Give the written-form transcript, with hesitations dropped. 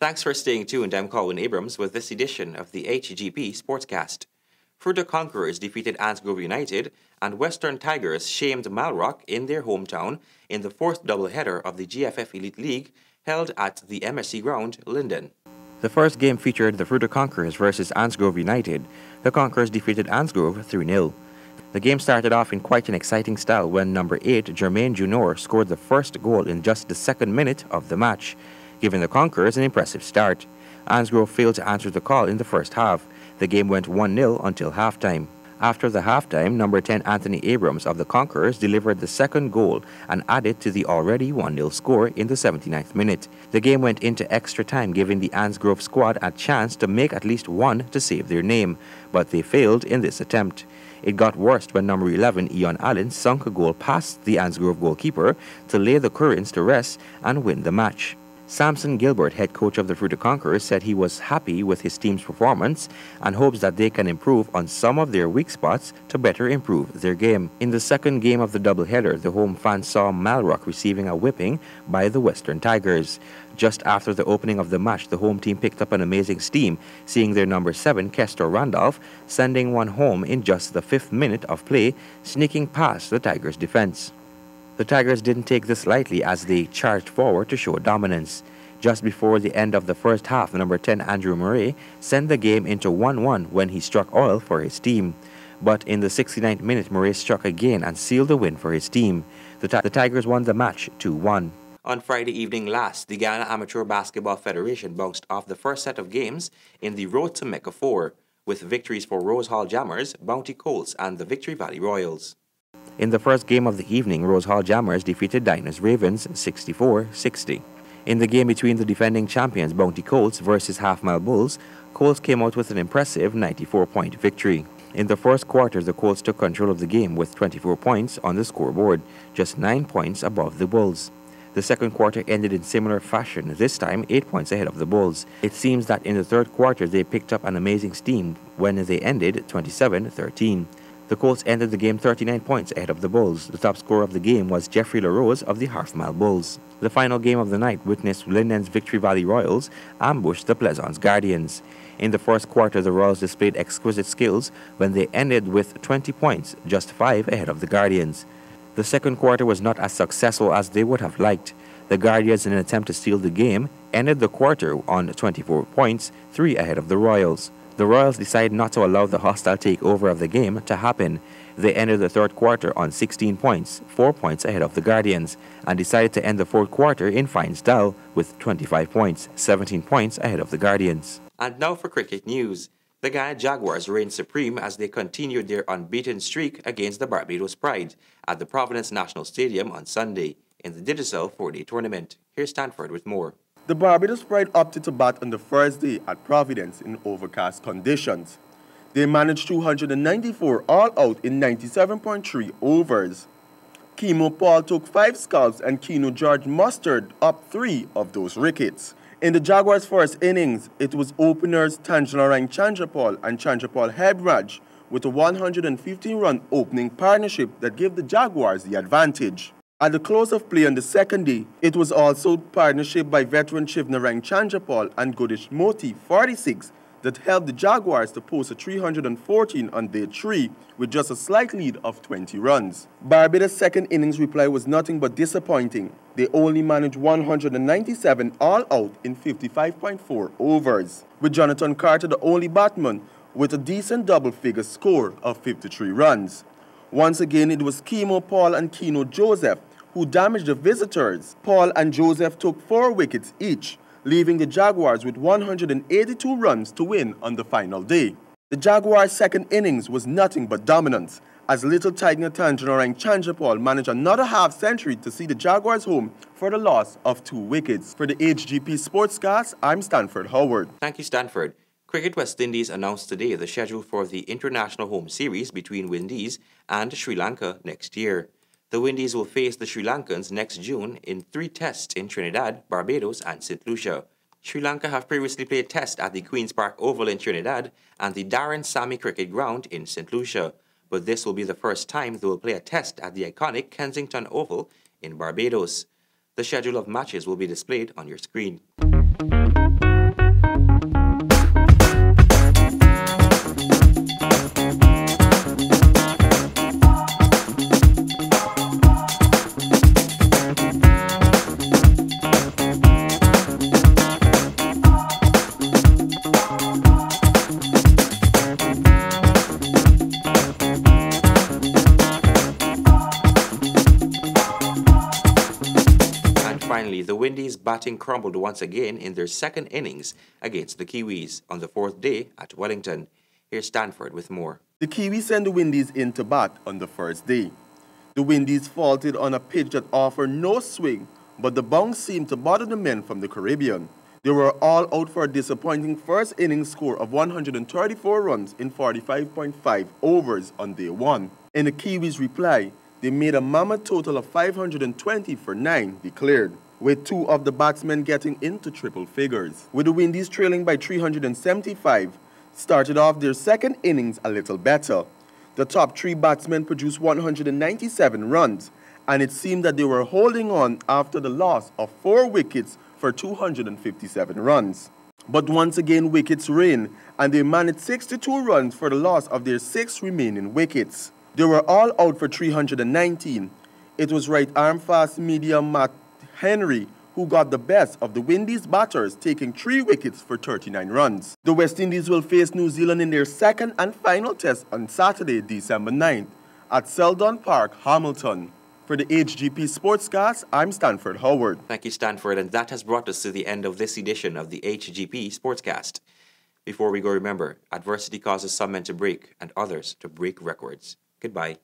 Thanks for staying tuned. I'm Colin Abrams with this edition of the HGP Sportscast. Fruta Conquerors defeated Ansgrove United, and Western Tigers shamed Malrock in their hometown in the fourth doubleheader of the GFF Elite League held at the MSC Ground, Linden. The first game featured the Fruta Conquerors versus Ansgrove United. The Conquerors defeated Ansgrove 3-0. The game started off in quite an exciting style when number 8, Jermaine Junior, scored the first goal in just the second minute of the match, giving the Conquerors an impressive start. Ansgrove failed to answer the call in the first half. The game went 1-0 until halftime. After the halftime, number 10 Anthony Abrams of the Conquerors delivered the second goal and added to the already 1-0 score in the 79th minute. The game went into extra time, giving the Ansgrove squad a chance to make at least one to save their name, but they failed in this attempt. It got worse when number 11 Eon Allen sunk a goal past the Ansgrove goalkeeper to lay the Currents to rest and win the match. Samson Gilbert, head coach of the Fruta Conquerors, said he was happy with his team's performance and hopes that they can improve on some of their weak spots to better improve their game. In the second game of the doubleheader, the home fans saw Malrock receiving a whipping by the Western Tigers. Just after the opening of the match, the home team picked up an amazing steam, seeing their number 7, Kester Randolph, sending one home in just the 5th minute of play, sneaking past the Tigers' defense. The Tigers didn't take this lightly as they charged forward to show dominance. Just before the end of the first half, number 10 Andrew Murray sent the game into 1-1 when he struck oil for his team. But in the 69th minute, Murray struck again and sealed the win for his team. The Tigers won the match 2-1. On Friday evening last, the Ghana Amateur Basketball Federation bounced off the first set of games in the Road to Mecca 4, with victories for Rose Hall Jammers, Bounty Colts, and the Victory Valley Royals. In the first game of the evening, Rose Hall Jammers defeated Diners Ravens 64-60. In the game between the defending champions Bounty Colts versus Half Mile Bulls, Colts came out with an impressive 94-point victory. In the first quarter, the Colts took control of the game with 24 points on the scoreboard, just 9 points above the Bulls. The second quarter ended in similar fashion, this time 8 points ahead of the Bulls. It seems that in the third quarter they picked up an amazing steam when they ended 27-13. The Colts ended the game 39 points ahead of the Bulls. The top scorer of the game was Jeffrey LaRose of the Half Mile Bulls. The final game of the night witnessed Linden's Victory Valley Royals ambush the Pleasance Guardians. In the first quarter, the Royals displayed exquisite skills when they ended with 20 points, just 5 ahead of the Guardians. The second quarter was not as successful as they would have liked. The Guardians, in an attempt to steal the game, ended the quarter on 24 points, 3 ahead of the Royals. The Royals decided not to allow the hostile takeover of the game to happen. They ended the third quarter on 16 points, 4 points ahead of the Guardians, and decided to end the fourth quarter in fine style with 25 points, 17 points ahead of the Guardians. And now for cricket news. The Ghana Jaguars reigned supreme as they continued their unbeaten streak against the Barbados Pride at the Providence National Stadium on Sunday in the Digicel 4-day tournament. Here's Stanford with more. The Barbados Pride opted to bat on the first day at Providence in overcast conditions. They managed 294 all out in 97.3 overs. Kimo Paul took 5 scalps and Keno George mustered up 3 of those wickets. In the Jaguars' first innings, it was openers Tanjalarang Chandrapal and Chandrapal Hebraj with a 115-run opening partnership that gave the Jaguars the advantage. At the close of play on the second day, it was also partnership by veteran Shivnarang Chandrapal and Godish Moti, 46, that helped the Jaguars to post a 314 on day 3 with just a slight lead of 20 runs. Barbados' second innings reply was nothing but disappointing. They only managed 197 all out in 55.4 overs, with Jonathan Carter the only batsman with a decent double-figure score of 53 runs. Once again, it was Kimo Paul and Keno Joseph who damaged the visitors. Paul and Joseph took 4 wickets each, leaving the Jaguars with 182 runs to win on the final day. The Jaguars' second innings was nothing but dominance, as Little Tiger Tanjalarang Chandrapal managed another half-century to see the Jaguars home for the loss of 2 wickets. For the HGP Sportscast, I'm Stanford Howard. Thank you, Stanford. Cricket West Indies announced today the schedule for the International Home Series between Windies and Sri Lanka next year. The Windies will face the Sri Lankans next June in 3 tests in Trinidad, Barbados, and St. Lucia. Sri Lanka have previously played tests at the Queen's Park Oval in Trinidad and the Darren Sammy Cricket Ground in St. Lucia, but this will be the first time they will play a test at the iconic Kensington Oval in Barbados. The schedule of matches will be displayed on your screen. Windies' batting crumbled once again in their second innings against the Kiwis on the fourth day at Wellington. Here's Stanford with more. The Kiwis sent the Windies in to bat on the first day. The Windies faltered on a pitch that offered no swing, but the bounce seemed to bother the men from the Caribbean. They were all out for a disappointing first innings score of 134 runs in 45.5 overs on day one. In the Kiwis' reply, they made a mammoth total of 520 for 9 declared, with 2 of the batsmen getting into triple figures. With the Windies trailing by 375, started off their second innings a little better. The top 3 batsmen produced 197 runs, and it seemed that they were holding on after the loss of 4 wickets for 257 runs. But once again, wickets rained, and they managed 62 runs for the loss of their 6 remaining wickets. They were all out for 319. It was right-arm fast medium Matt Henry who got the best of the Windies batters, taking 3 wickets for 39 runs. The West Indies will face New Zealand in their second and final test on Saturday, December 9th at Seldon Park, Hamilton. For the HGP Sportscast, I'm Stanford Howard. Thank you, Stanford, and that has brought us to the end of this edition of the HGP Sportscast. Before we go, remember, adversity causes some men to break and others to break records. Goodbye.